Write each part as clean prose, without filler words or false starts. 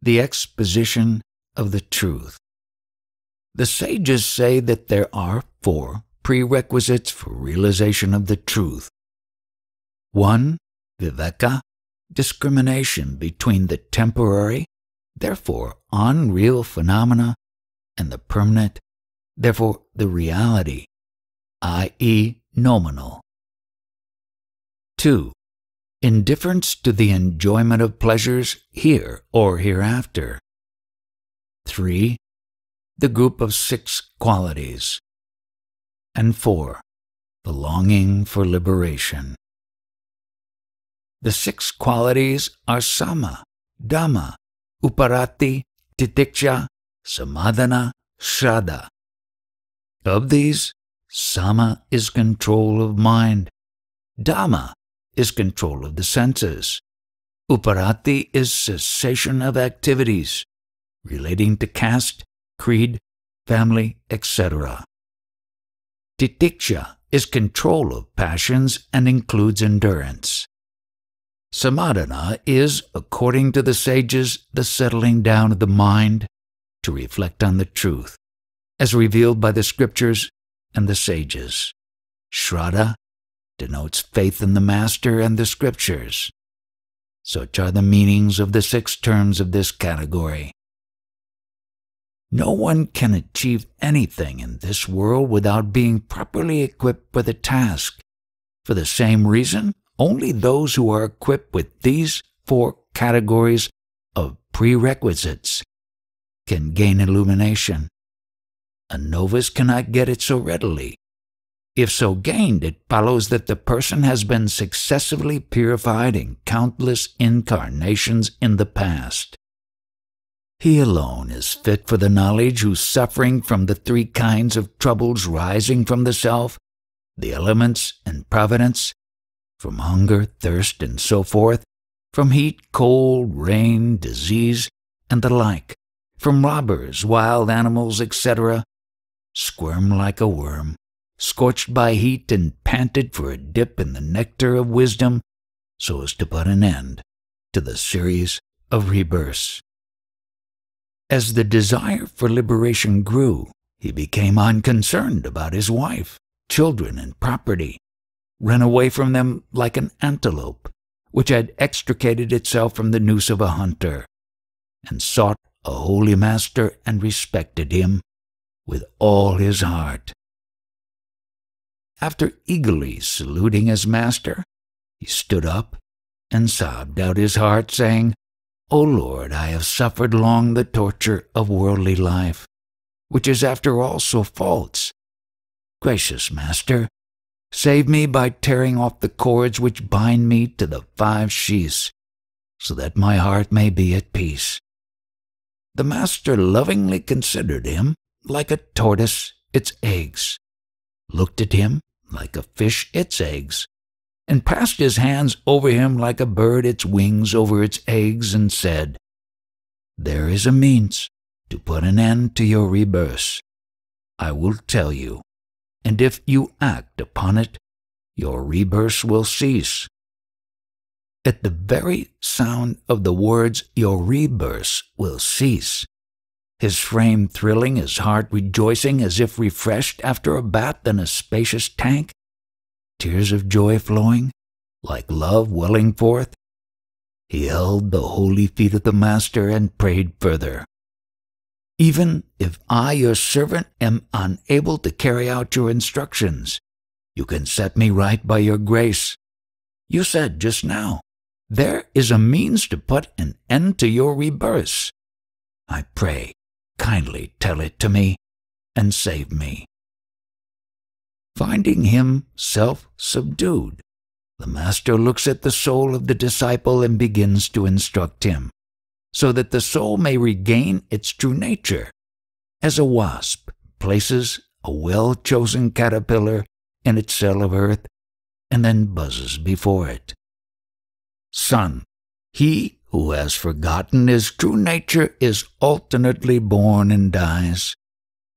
the exposition of the truth. The sages say that there are 4 prerequisites for realization of the truth. 1. Viveka, discrimination between the temporary, therefore unreal phenomena, and the permanent, therefore the reality, i.e. nominal. 2. Indifference to the enjoyment of pleasures here or hereafter. 3. The group of 6 qualities. And 4. The longing for liberation. The 6 qualities are Sama, Dhamma, Uparati, Titiksha, Samadhana, Shraddha. Of these, Sama is control of mind, Dhamma is control of the senses, Uparati is cessation of activities relating to caste, creed, family, etc. Titiksha is control of passions and includes endurance. Samadhana is, according to the sages, the settling down of the mind to reflect on the truth, as revealed by the scriptures and the sages. Shraddha denotes faith in the Master and the scriptures. Such are the meanings of the 6 terms of this category. No one can achieve anything in this world without being properly equipped for the task. For the same reason, only those who are equipped with these 4 categories of prerequisites can gain illumination. A novice cannot get it so readily. If so gained, it follows that the person has been successively purified in countless incarnations in the past. He alone is fit for the knowledge whose suffering from the 3 kinds of troubles rising from the self, the elements and providence, from hunger, thirst, and so forth, from heat, cold, rain, disease, and the like, from robbers, wild animals, etc., squirm like a worm, scorched by heat and panted for a dip in the nectar of wisdom, so as to put an end to the series of rebirths. As the desire for liberation grew, he became unconcerned about his wife, children, and property, ran away from them like an antelope, which had extricated itself from the noose of a hunter, and sought a holy master and respected him with all his heart. After eagerly saluting his master, he stood up and sobbed out his heart, saying, "O Lord, I have suffered long the torture of worldly life, which is after all so false. Gracious Master, save me by tearing off the cords which bind me to the 5 sheaths, so that my heart may be at peace." The Master lovingly considered him like a tortoise its eggs, looked at him like a fish its eggs, and passed his hands over him like a bird its wings over its eggs, and said, "There is a means to put an end to your rebirths. I will tell you, and if you act upon it, your rebirths will cease." At the very sound of the words, "your rebirths will cease," his frame thrilling, his heart rejoicing as if refreshed after a bath in a spacious tank, tears of joy flowing, like love welling forth, he held the holy feet of the Master and prayed further. "Even if I, your servant, am unable to carry out your instructions, you can set me right by your grace. You said just now, there is a means to put an end to your rebirths. I pray, kindly tell it to me and save me." Finding him self-subdued, the Master looks at the soul of the disciple and begins to instruct him, so that the soul may regain its true nature, as a wasp places a well-chosen caterpillar in its cell of earth and then buzzes before it. "Son, he who has forgotten his true nature is alternately born and dies,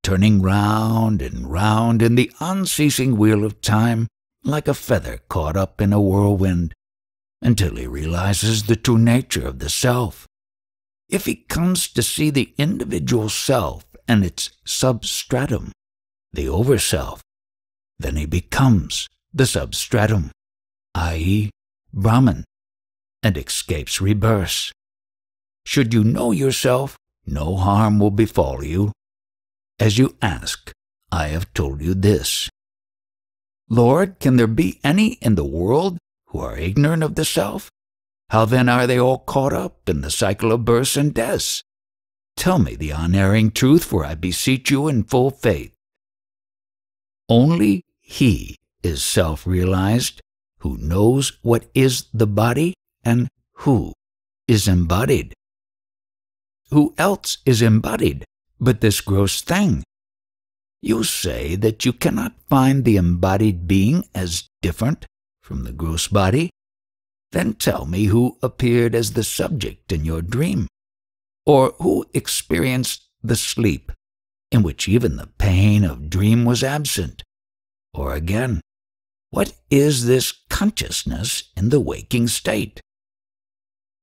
turning round and round in the unceasing wheel of time like a feather caught up in a whirlwind, until he realizes the true nature of the self. If he comes to see the individual self and its substratum, the overself, then he becomes the substratum, i.e., Brahman, and escapes rebirth. Should you know yourself, no harm will befall you. As you ask, I have told you this. Lord, can there be any in the world who are ignorant of the self? How then are they all caught up in the cycle of births and deaths? Tell me the unerring truth, for I beseech you in full faith. Only he is self-realized who knows what is the body and who is embodied. Who else is embodied but this gross thing? You say that you cannot find the embodied being as different from the gross body. Then tell me who appeared as the subject in your dream, or who experienced the sleep in which even the pain of dream was absent. Or again, what is this consciousness in the waking state?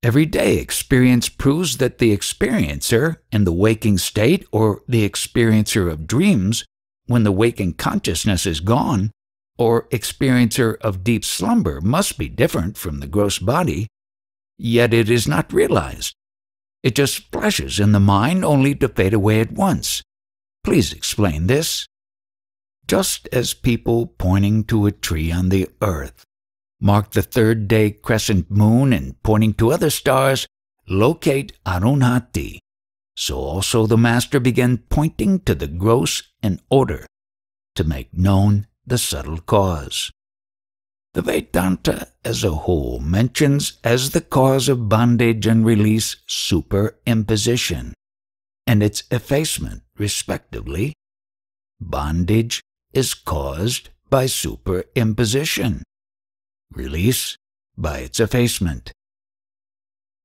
Everyday experience proves that the experiencer in the waking state, or the experiencer of dreams when the waking consciousness is gone, or experiencer of deep slumber, must be different from the gross body, yet it is not realized. It just flashes in the mind only to fade away at once. Please explain this. Just as people pointing to a tree on the earth mark the third-day crescent moon and pointing to other stars locate Arunhati, so also the Master began pointing to the gross in order to make known the subtle cause. The Vedanta as a whole mentions as the cause of bondage and release superimposition and its effacement, respectively. Bondage is caused by superimposition, release by its effacement.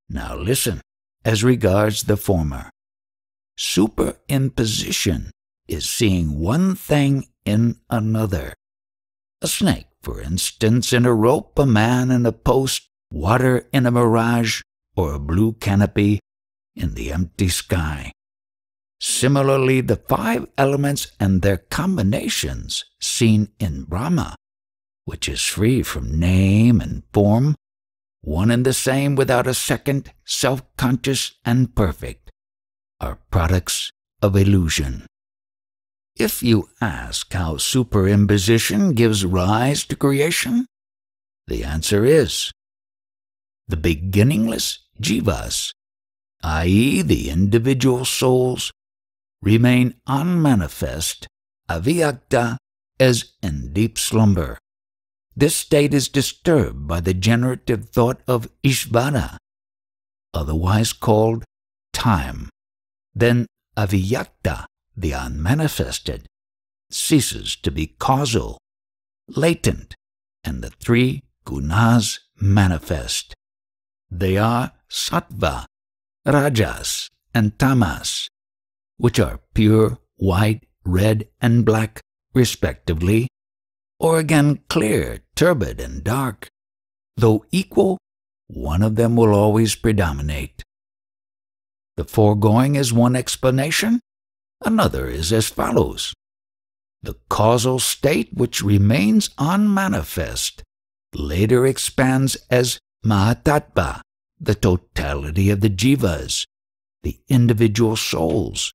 Now listen, as regards the former. Superimposition is seeing one thing in another. A snake, for instance, in a rope, a man in a post, water in a mirage, or a blue canopy in the empty sky. Similarly, the 5 elements and their combinations seen in Brahma, which is free from name and form, one and the same without a second, self-conscious and perfect, are products of illusion. If you ask how superimposition gives rise to creation, the answer is the beginningless jivas, i.e., the individual souls, remain unmanifest, avyakta, as in deep slumber. This state is disturbed by the generative thought of Ishvara, otherwise called time. Then avyakta, the unmanifested, ceases to be causal, latent, and the 3 gunas manifest. They are sattva, rajas, and tamas, which are pure, white, red, and black, respectively, or again clear, turbid, and dark. Though equal, one of them will always predominate. The foregoing is one explanation. Another is as follows. The causal state which remains unmanifest later expands as Mahatattva, the totality of the jivas, the individual souls,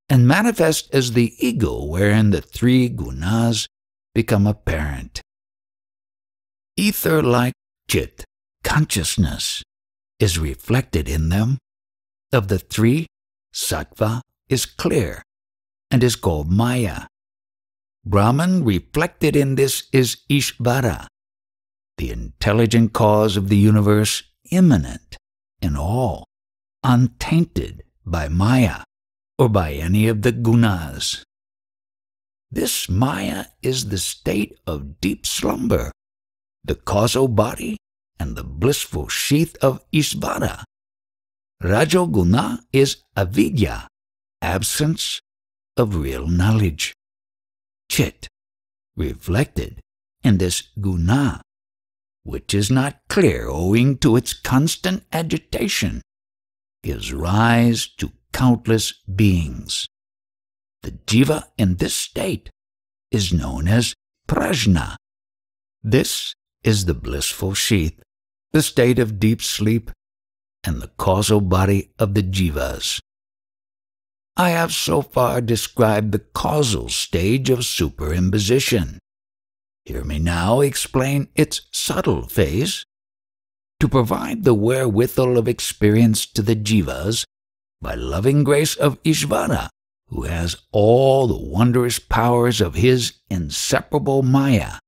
and manifests as the ego wherein the 3 gunas become apparent. Ether-like chit, consciousness, is reflected in them. Of the 3, sattva is clear and is called Maya. Brahman reflected in this is Ishvara, the intelligent cause of the universe, immanent in all, untainted by Maya or by any of the gunas. This Maya is the state of deep slumber, the causal body and the blissful sheath of Ishvara. Rajoguna is avidya, absence of real knowledge. Chit, reflected in this guna, which is not clear owing to its constant agitation, gives rise to countless beings. The jiva in this state is known as prajna. This is the blissful sheath, the state of deep sleep, and the causal body of the jivas. I have so far described the causal stage of superimposition. Hear me now explain its subtle phase. To provide the wherewithal of experience to the jivas, by loving grace of Ishvara, who has all the wondrous powers of his inseparable Maya,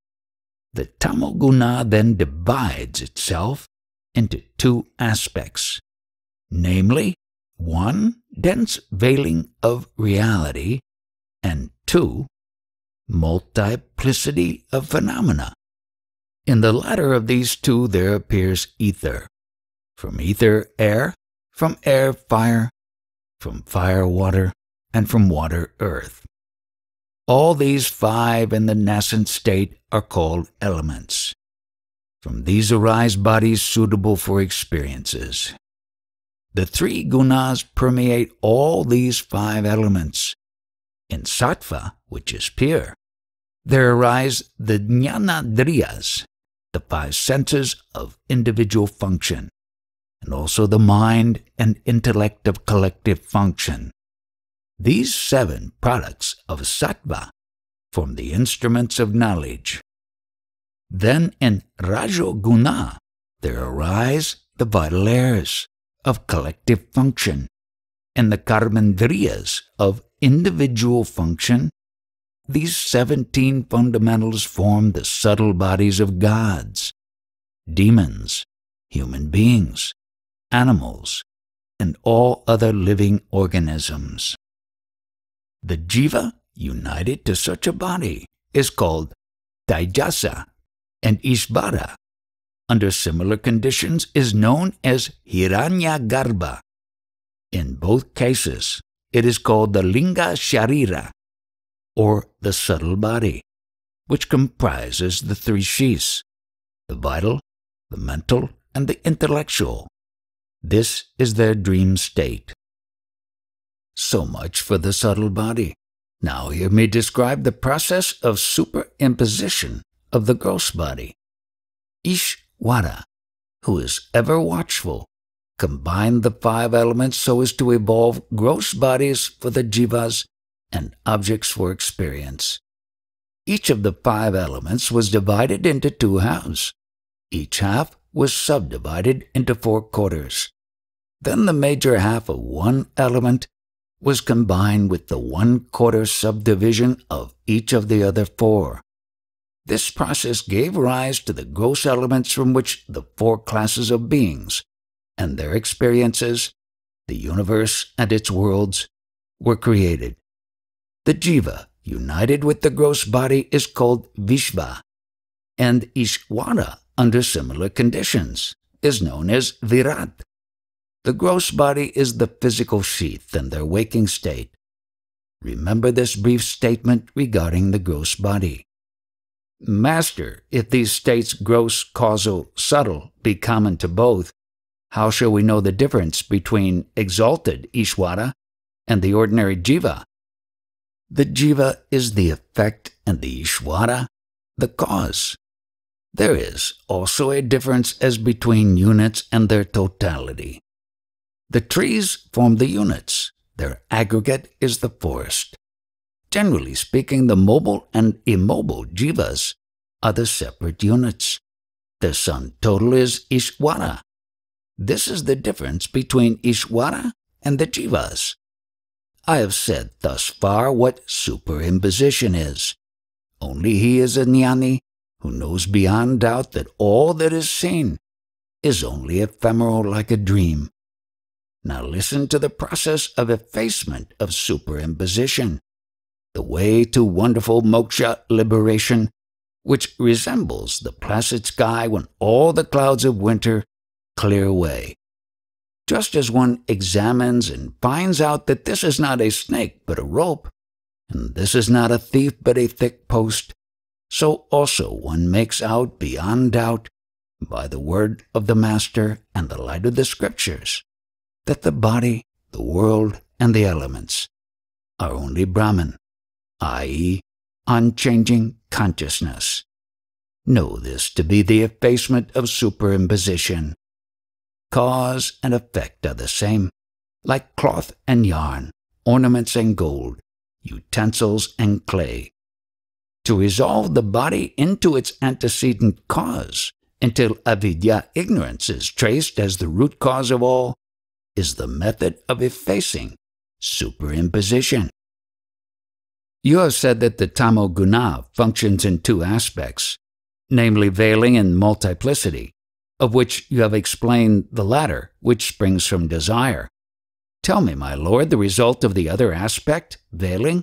the tamoguna then divides itself into two aspects, namely, 1, dense veiling of reality, and 2, multiplicity of phenomena. In the latter of these two there appears ether, from ether air, from air fire, from fire water, and from water earth. All these 5 in the nascent state are called elements. From these arise bodies suitable for experiences. The 3 gunas permeate all these 5 elements. In sattva, which is pure, there arise the jnanadriyas, the 5 senses of individual function, and also the mind and intellect of collective function. These 7 products of sattva form the instruments of knowledge. Then in rajoguna there arise the vital airs of collective function and the karmendriyas of individual function. These 17 fundamentals form the subtle bodies of gods, demons, human beings, animals, and all other living organisms. The jiva united to such a body is called Taijasa, and Ishvara, under similar conditions, is known as Hiranyagarbha. In both cases, it is called the Linga Sharira, or the subtle body, which comprises the 3 sheaths, the vital, the mental, and the intellectual. This is their dream state. So much for the subtle body. Now hear me describe the process of superimposition of the gross body. Ishvara, who is ever watchful, combined the 5 elements so as to evolve gross bodies for the jivas and objects for experience. Each of the 5 elements was divided into 2 halves. Each half was subdivided into 4 quarters. Then the major half of one element was combined with the 1/4 subdivision of each of the other 4. This process gave rise to the gross elements from which the 4 classes of beings and their experiences, the universe and its worlds, were created. The jiva, united with the gross body, is called Vishva, and Ishvara, under similar conditions, is known as Virat. The gross body is the physical sheath in their waking state. Remember this brief statement regarding the gross body. Master, if these states, gross, causal, subtle, be common to both, how shall we know the difference between exalted Ishvara and the ordinary jiva? The jiva is the effect and the Ishvara the cause. There is also a difference as between units and their totality. The trees form the units. Their aggregate is the forest. Generally speaking, the mobile and immobile jivas are the separate units. The sum total is Ishvara. This is the difference between Ishvara and the jivas. I have said thus far what superimposition is. Only he is a jnani who knows beyond doubt that all that is seen is only ephemeral like a dream. Now listen to the process of effacement of superimposition, the way to wonderful moksha liberation, which resembles the placid sky when all the clouds of winter clear away. Just as one examines and finds out that this is not a snake but a rope, and this is not a thief but a thick post, so also one makes out beyond doubt, by the word of the Master and the light of the Scriptures, that the body, the world, and the elements are only Brahman, i.e., unchanging consciousness. Know this to be the effacement of superimposition. Cause and effect are the same, like cloth and yarn, ornaments and gold, utensils and clay. To resolve the body into its antecedent cause, until avidya, ignorance, is traced as the root cause of all, is the method of effacing superimposition. You have said that the tamoguna functions in two aspects, namely veiling and multiplicity, of which you have explained the latter, which springs from desire. Tell me, my lord, the result of the other aspect, veiling.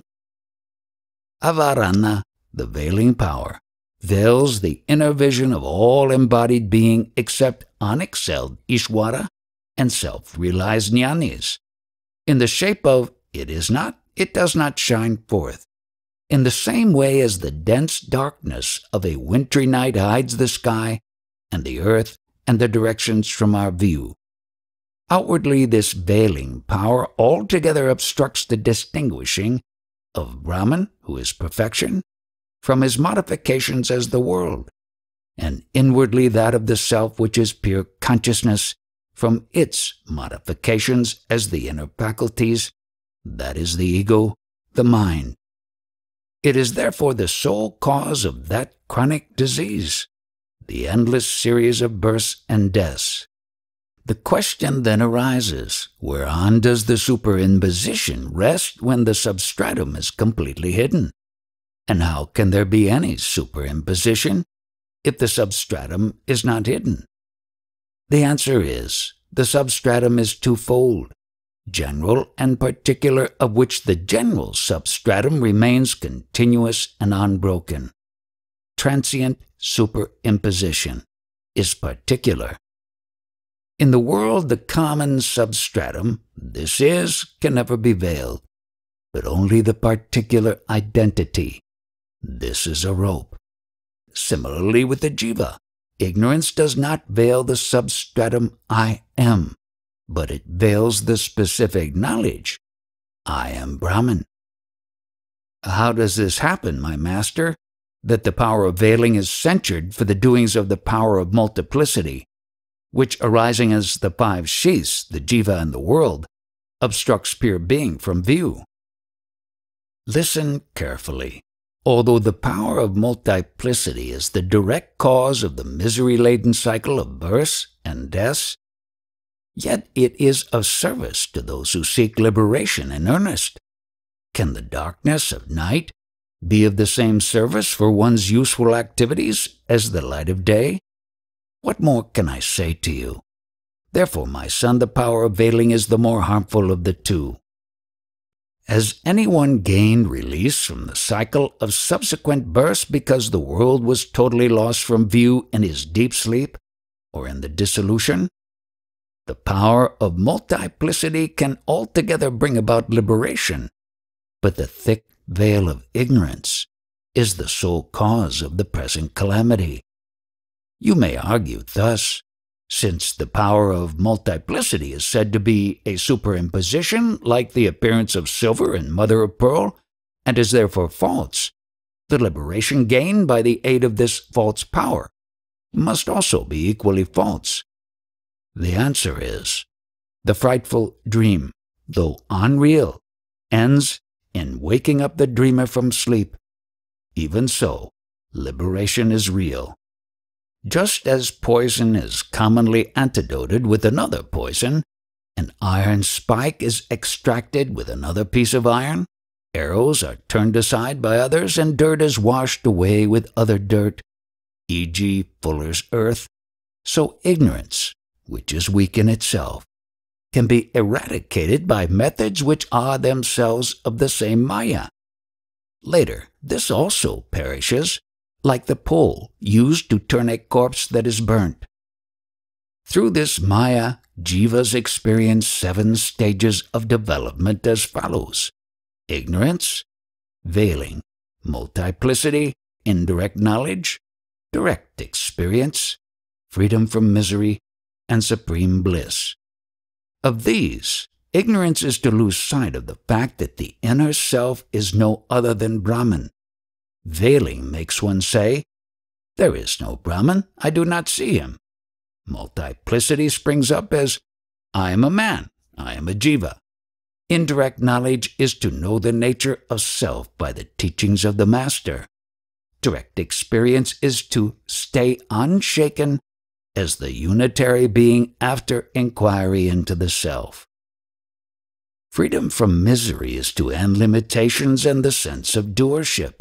Avarana, the veiling power, veils the inner vision of all embodied being except unexcelled Ishvara and self-realized jnanis. In the shape of it is not, it does not shine forth. In the same way as the dense darkness of a wintry night hides the sky and the earth and the directions from our view. Outwardly, this veiling power altogether obstructs the distinguishing of Brahman, who is perfection, from his modifications as the world, and inwardly that of the self which is pure consciousness from its modifications as the inner faculties, that is the ego, the mind. It is therefore the sole cause of that chronic disease, the endless series of births and deaths. The question then arises, whereon does the superimposition rest when the substratum is completely hidden? And how can there be any superimposition if the substratum is not hidden? The answer is, the substratum is twofold, general and particular, of which the general substratum remains continuous and unbroken. Transient superimposition is particular. In the world, the common substratum, this is, can never be veiled, but only the particular identity. This is a rope. Similarly with the jiva, ignorance does not veil the substratum I am, but it veils the specific knowledge, I am Brahman. How does this happen, my master, that the power of veiling is censured for the doings of the power of multiplicity, which, arising as the five sheaths, the jiva and the world, obstructs pure being from view? Listen carefully. Although the power of multiplicity is the direct cause of the misery-laden cycle of births and deaths, yet it is of service to those who seek liberation in earnest. Can the darkness of night be of the same service for one's useful activities as the light of day? What more can I say to you? Therefore, my son, the power of veiling is the more harmful of the two. Has anyone gained release from the cycle of subsequent births because the world was totally lost from view in his deep sleep or in the dissolution? The power of multiplicity can altogether bring about liberation, but the thick veil of ignorance is the sole cause of the present calamity. You may argue thus, since the power of multiplicity is said to be a superimposition like the appearance of silver and mother of pearl, and is therefore false, the liberation gained by the aid of this false power must also be equally false. The answer is, the frightful dream, though unreal, ends in waking up the dreamer from sleep. Even so, liberation is real. Just as poison is commonly antidoted with another poison, an iron spike is extracted with another piece of iron, arrows are turned aside by others, and dirt is washed away with other dirt, e.g. fuller's earth, so ignorance, which is weak in itself, can be eradicated by methods which are themselves of the same maya. Later, this also perishes, like the pole used to turn a corpse that is burnt. Through this maya, jivas experience 7 stages of development as follows: ignorance, veiling, multiplicity, indirect knowledge, direct experience, freedom from misery, and supreme bliss. Of these, ignorance is to lose sight of the fact that the inner self is no other than Brahman. Veiling makes one say, "There is no Brahman, I do not see him." Multiplicity springs up as, "I am a man, I am a jiva." Indirect knowledge is to know the nature of self by the teachings of the Master. Direct experience is to stay unshaken as the unitary being after inquiry into the self. Freedom from misery is to end limitations and the sense of doership.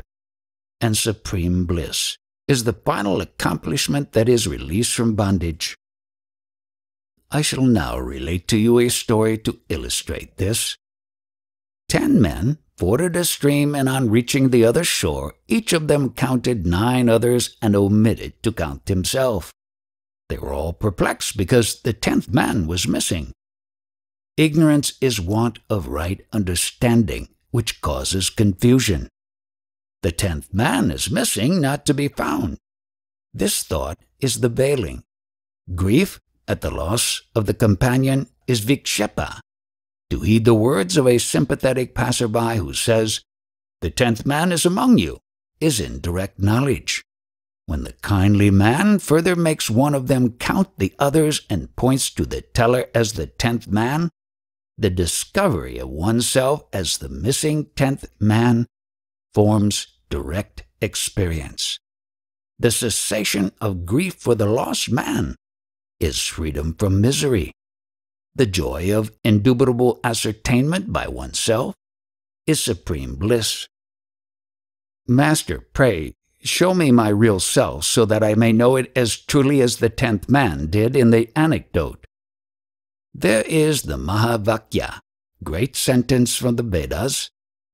And supreme bliss is the final accomplishment that is release from bondage. I shall now relate to you a story to illustrate this. 10 men forded a stream, and on reaching the other shore, each of them counted 9 others and omitted to count himself. They were all perplexed because the 10th man was missing. Ignorance is want of right understanding, which causes confusion. The 10th man is missing, not to be found. This thought is the veiling. Grief at the loss of the companion is vikshepa. To heed the words of a sympathetic passerby who says, "The 10th man is among you," is indirect knowledge. When the kindly man further makes one of them count the others and points to the teller as the 10th man, the discovery of oneself as the missing 10th man forms direct experience. The cessation of grief for the lost man is freedom from misery. The joy of indubitable ascertainment by oneself is supreme bliss. "Master, pray, show me my real self so that I may know it as truly as the 10th man did in the anecdote." There is the Mahavakya, great sentence from the Vedas,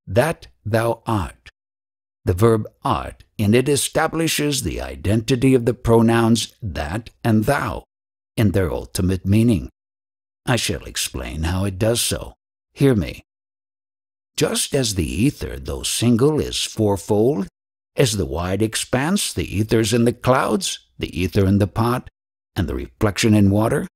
"that thou art." The verb art in it establishes the identity of the pronouns that and thou in their ultimate meaning. I shall explain how it does so. Hear me. Just as the ether, though single, is fourfold, as the wide expanse, the ethers in the clouds, the ether in the pot, and the reflection in water,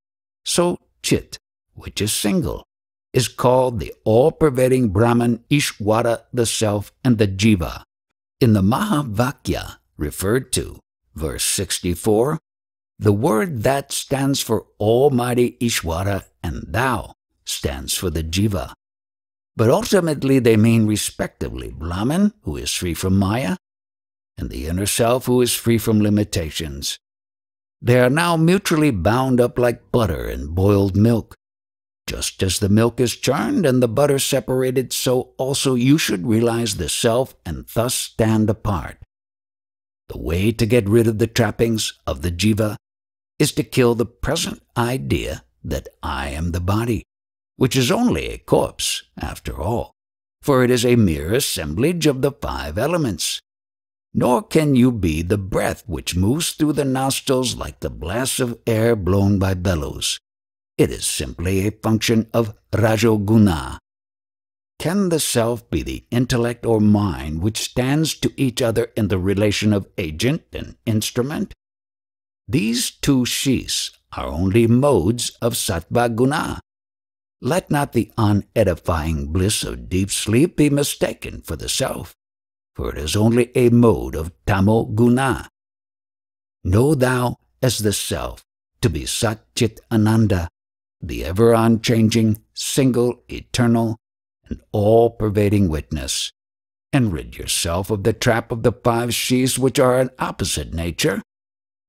so Chit, which is single, is called the all-pervading Brahman, Ishvara, the Self, and the Jiva. In the Mahavakya, referred to, verse 64, the word that stands for Almighty Ishvara and thou stands for the Jiva. But ultimately they mean respectively Brahman, who is free from Maya, and the inner self, who is free from limitations. They are now mutually bound up like butter and boiled milk. Just as the milk is churned and the butter separated, so also you should realize the self and thus stand apart. The way to get rid of the trappings of the jiva is to kill the present idea that I am the body, which is only a corpse, after all, for it is a mere assemblage of the 5 elements. Nor can you be the breath which moves through the nostrils like the blasts of air blown by bellows. It is simply a function of rajoguna. Can the self be the intellect or mind which stands to each other in the relation of agent and instrument? These 2 shis are only modes of sattva guna. Let not the unedifying bliss of deep sleep be mistaken for the self, for it is only a mode of tamo guna. Know thou as the self to be Sat Chit Ananda, the ever-unchanging, single, eternal, and all-pervading witness, and rid yourself of the trap of the 5 shis which are an opposite nature,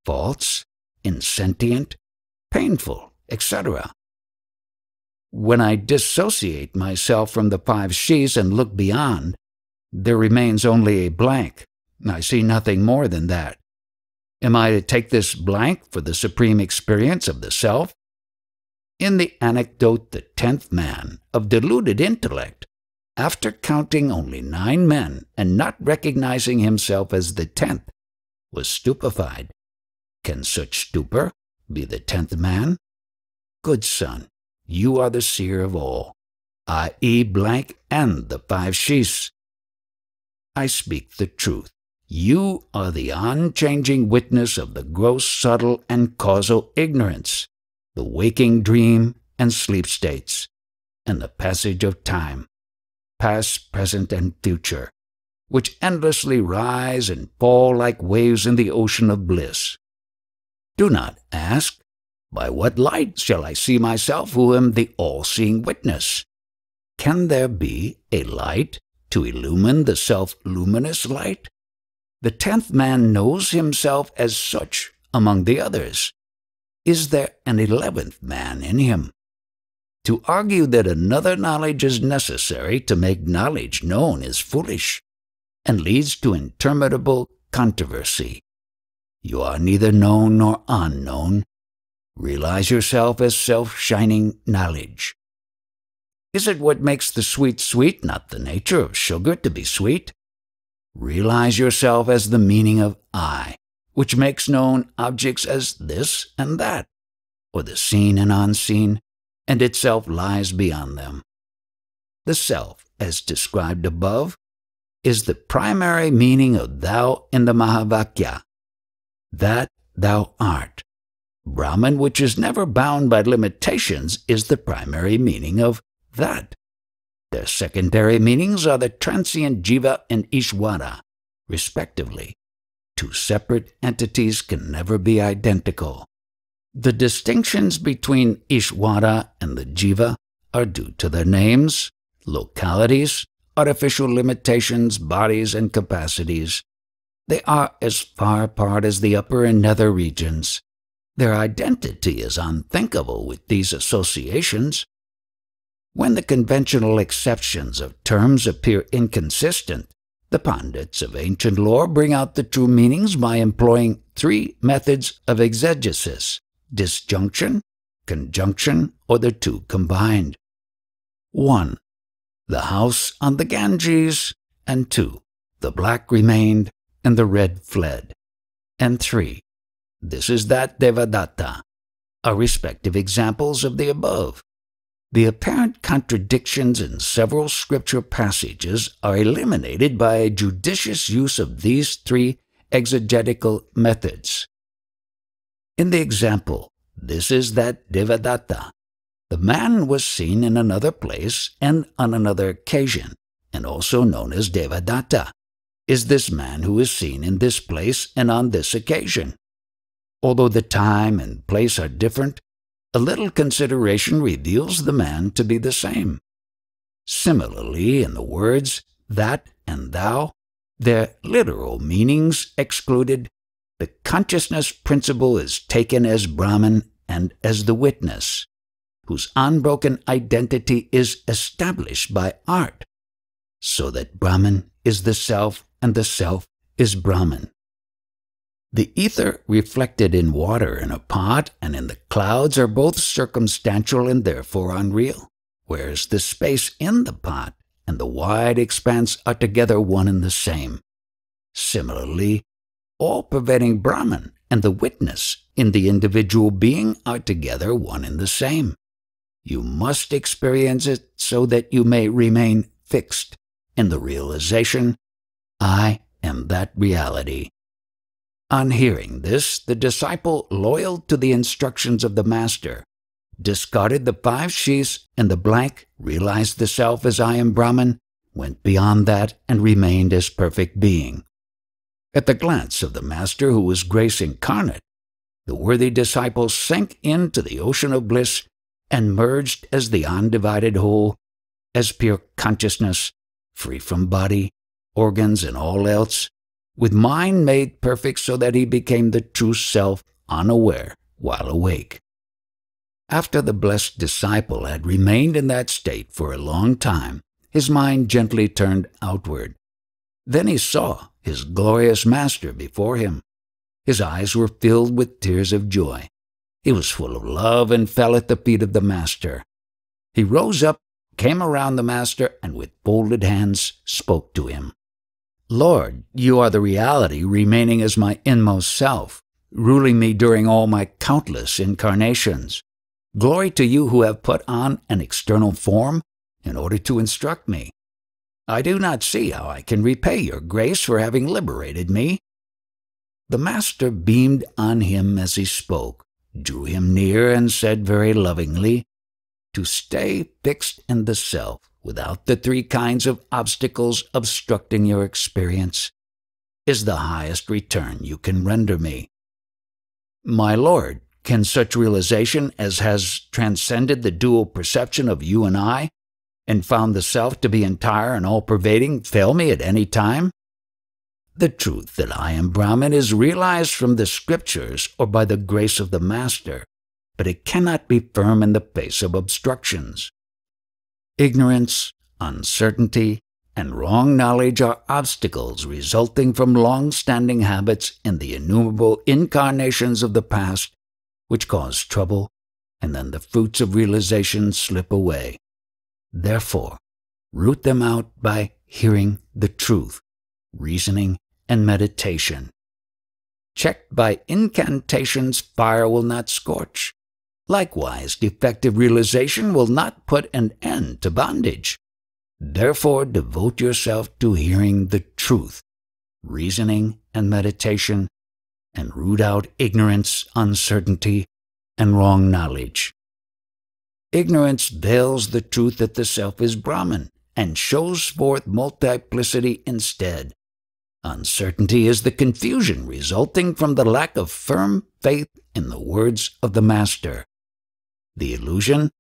false, insentient, painful, etc. When I dissociate myself from the 5 shis and look beyond, there remains only a blank. I see nothing more than that. Am I to take this blank for the supreme experience of the self? In the anecdote, the 10th man, of deluded intellect, after counting only 9 men and not recognizing himself as the 10th, was stupefied. Can such stupor be the 10th man? Good son, you are the seer of all, i.e. blank and the 5 shis. I speak the truth. You are the unchanging witness of the gross, subtle, and causal ignorance, the waking dream, and sleep states, and the passage of time, past, present, and future, which endlessly rise and fall like waves in the ocean of bliss. Do not ask, by what light shall I see myself who am the all-seeing witness? Can there be a light to illumine the self-luminous light? The 10th man knows himself as such among the others. Is there an 11th man in him? To argue that another knowledge is necessary to make knowledge known is foolish, and leads to interminable controversy. You are neither known nor unknown. Realize yourself as self-shining knowledge. Is it what makes the sweet sweet, not the nature of sugar to be sweet? Realize yourself as the meaning of I, which makes known objects as this and that, or the seen and unseen, and itself lies beyond them. The self, as described above, is the primary meaning of thou in the Mahavakya, that thou art. Brahman, which is never bound by limitations, is the primary meaning of that. Their secondary meanings are the transient Jiva and Ishvara, respectively. Two separate entities can never be identical. The distinctions between Ishvara and the Jiva are due to their names, localities, artificial limitations, bodies, and capacities. They are as far apart as the upper and nether regions. Their identity is unthinkable with these associations. When the conventional exceptions of terms appear inconsistent, the Pandits of ancient lore bring out the true meanings by employing 3 methods of exegesis: disjunction, conjunction, or the two combined. 1. The house on the Ganges, and 2. The black remained, and the red fled. And 3. This is that Devadatta, are respective examples of the above. The apparent contradictions in several scripture passages are eliminated by a judicious use of these 3 exegetical methods. In the example, this is that Devadatta, the man was seen in another place and on another occasion, and also known as Devadatta, is this man who is seen in this place and on this occasion. Although the time and place are different, a little consideration reveals the man to be the same. Similarly, in the words that and thou, their literal meanings excluded, the consciousness principle is taken as Brahman and as the witness, whose unbroken identity is established by art, so that Brahman is the self and the self is Brahman. The ether reflected in water in a pot and in the clouds are both circumstantial and therefore unreal, whereas the space in the pot and the wide expanse are together one and the same. Similarly, all-pervading Brahman and the witness in the individual being are together one and the same. You must experience it so that you may remain fixed in the realization, I am that reality. On hearing this, the disciple, loyal to the instructions of the master, discarded the 5 sheaths and the blank, realized the self as I am Brahman, went beyond that and remained as perfect being. At the glance of the master, who was grace incarnate, the worthy disciple sank into the ocean of bliss and merged as the undivided whole, as pure consciousness, free from body, organs, and all else, with mind made perfect so that he became the true self unaware while awake. After the blessed disciple had remained in that state for a long time, his mind gently turned outward. Then he saw his glorious master before him. His eyes were filled with tears of joy. He was full of love and fell at the feet of the master. He rose up, came around the master, and with folded hands spoke to him. Lord, you are the reality remaining as my inmost self, ruling me during all my countless incarnations. Glory to you who have put on an external form in order to instruct me. I do not see how I can repay your grace for having liberated me. The master beamed on him as he spoke, drew him near, and said very lovingly, to stay fixed in the self without the three kinds of obstacles obstructing your experience is the highest return you can render me. My Lord, can such realization as has transcended the dual perception of you and I, and found the self to be entire and all-pervading, fail me at any time? The truth that I am Brahman is realized from the scriptures or by the grace of the Master, but it cannot be firm in the face of obstructions. Ignorance, uncertainty, and wrong knowledge are obstacles resulting from long-standing habits in the innumerable incarnations of the past, which cause trouble, and then the fruits of realization slip away. Therefore, root them out by hearing the truth, reasoning, and meditation. Checked by incantations, fire will not scorch. Likewise, defective realization will not put an end to bondage. Therefore, devote yourself to hearing the truth, reasoning, and meditation, and root out ignorance, uncertainty, and wrong knowledge. Ignorance veils the truth that the self is Brahman and shows forth multiplicity instead. Uncertainty is the confusion resulting from the lack of firm faith in the words of the Master. The illusion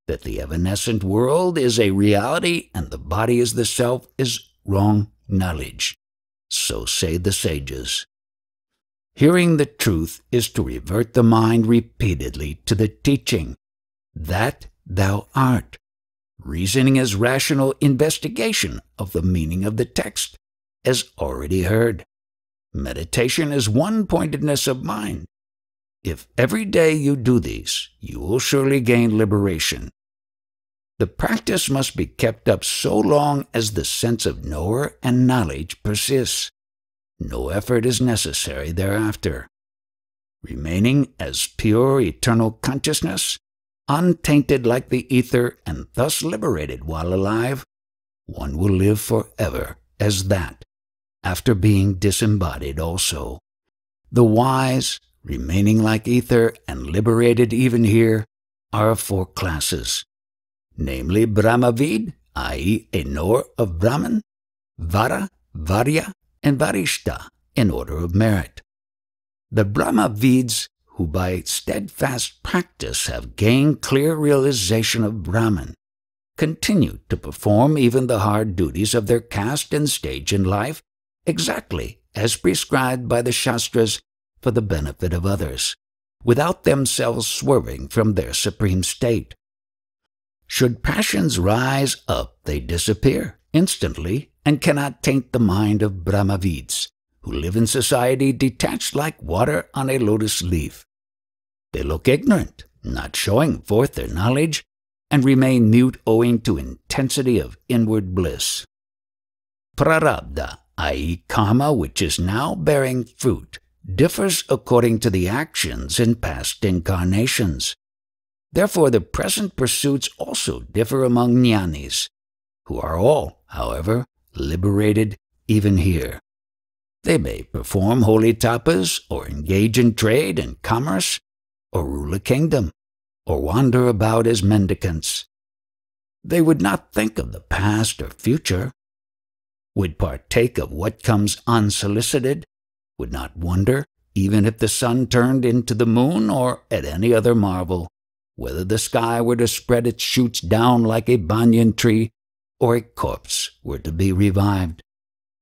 that the evanescent world is a reality and the body is the self is wrong knowledge. So say the sages. Hearing the truth is to revert the mind repeatedly to the teaching that thou art. Reasoning is rational investigation of the meaning of the text, as already heard. Meditation is one-pointedness of mind. If every day you do these, you will surely gain liberation. The practice must be kept up so long as the sense of knower and knowledge persists. No effort is necessary thereafter. Remaining as pure eternal consciousness, untainted like the ether and thus liberated while alive, one will live forever as that, after being disembodied also. The wise, remaining like ether and liberated even here, are of four classes, namely Brahmavid, i.e. a knower of Brahman, Vara, Varya, and Varishta, in order of merit. The Brahmavids, who by steadfast practice have gained clear realization of Brahman, continue to perform even the hard duties of their caste and stage in life exactly as prescribed by the Shastras for the benefit of others, without themselves swerving from their supreme state. Should passions rise up, they disappear instantly and cannot taint the mind of Brahmavids, who live in society detached like water on a lotus leaf. They look ignorant, not showing forth their knowledge, and remain mute owing to intensity of inward bliss. Prarabdha, i.e. karma, which is now bearing fruit, differs according to the actions in past incarnations. Therefore the present pursuits also differ among jnanis, who are all, however, liberated even here. They may perform holy tapas, or engage in trade and commerce, or rule a kingdom, or wander about as mendicants. They would not think of the past or future, would partake of what comes unsolicited, would not wonder, even if the sun turned into the moon or at any other marvel, whether the sky were to spread its shoots down like a banyan tree, or a corpse were to be revived.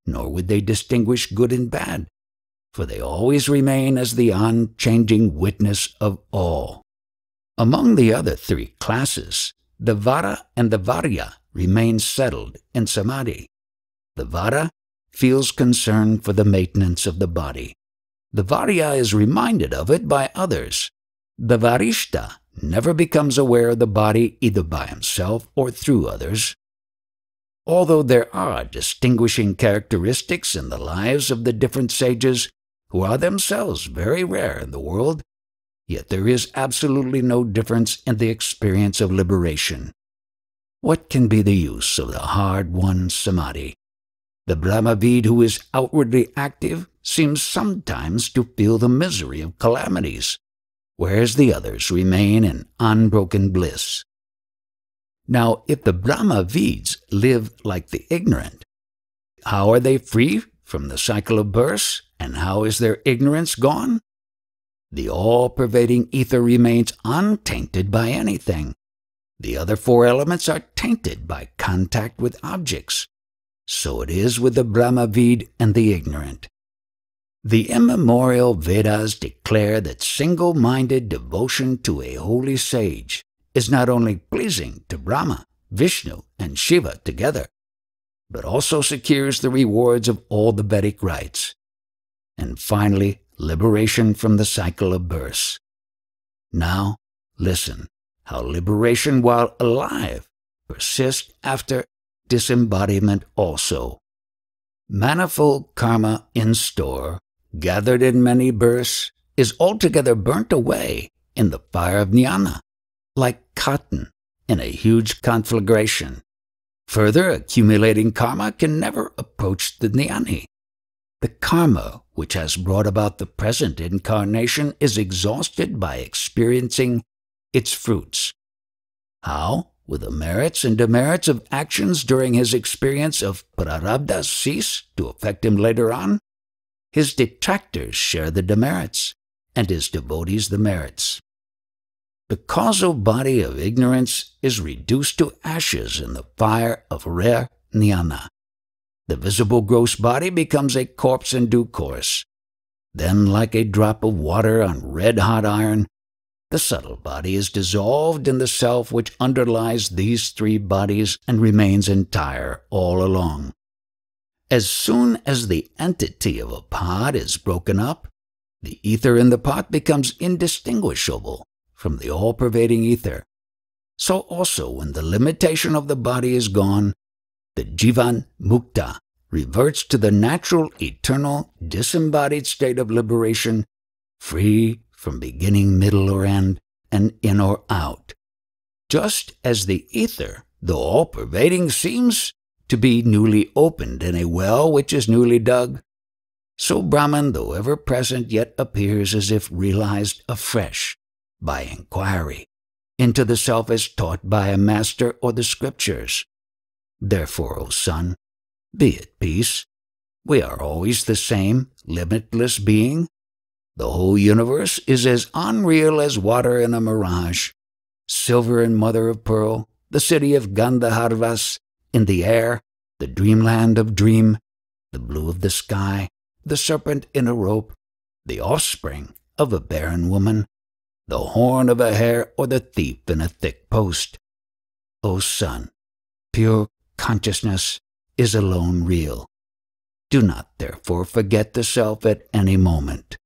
Nor would they distinguish good and bad, for they always remain as the unchanging witness of all. Among the other three classes, the Vara and the Varya remain settled in samadhi. The Vara feels concern for the maintenance of the body. The Varya is reminded of it by others. The Varishta never becomes aware of the body either by himself or through others. Although there are distinguishing characteristics in the lives of the different sages, who are themselves very rare in the world, yet there is absolutely no difference in the experience of liberation. What can be the use of the hard-won samadhi? The Brahmavid who is outwardly active seems sometimes to feel the misery of calamities, whereas the others remain in unbroken bliss. Now, if the Brahmavids live like the ignorant, how are they free from the cycle of births, and how is their ignorance gone? The all-pervading ether remains untainted by anything. The other four elements are tainted by contact with objects. So it is with the Brahmavid and the ignorant. The immemorial Vedas declare that single-minded devotion to a holy sage is not only pleasing to Brahma, Vishnu, and Shiva together, but also secures the rewards of all the Vedic rites, and finally, liberation from the cycle of births. Now, listen how liberation while alive persists after disembodiment also. Manifold karma in store, gathered in many births, is altogether burnt away in the fire of jnana, like cotton in a huge conflagration. Further, accumulating karma can never approach the jnani. The karma which has brought about the present incarnation is exhausted by experiencing its fruits. How? With the merits and demerits of actions during his experience of prarabdha cease to affect him later on? His detractors share the demerits, and his devotees the merits. The causal body of ignorance is reduced to ashes in the fire of rare jnana. The visible gross body becomes a corpse in due course. Then, like a drop of water on red-hot iron, the subtle body is dissolved in the self which underlies these three bodies and remains entire all along. As soon as the entity of a pot is broken up, the ether in the pot becomes indistinguishable from the all-pervading ether. So also when the limitation of the body is gone, the jivan mukta reverts to the natural, eternal, disembodied state of liberation, free from beginning, middle, or end, and in or out. Just as the ether, though all-pervading, seems to be newly opened in a well which is newly dug, so Brahman, though ever-present, yet appears as if realized afresh by inquiry into the self as taught by a master or the scriptures. Therefore, O son, be at peace. We are always the same, limitless being. The whole universe is as unreal as water in a mirage. Silver and mother of pearl, the city of Gandharvas, in the air, the dreamland of dream, the blue of the sky, the serpent in a rope, the offspring of a barren woman, the horn of a hare, or the thief in a thick post. O son, pure consciousness is alone real. Do not therefore forget the self at any moment.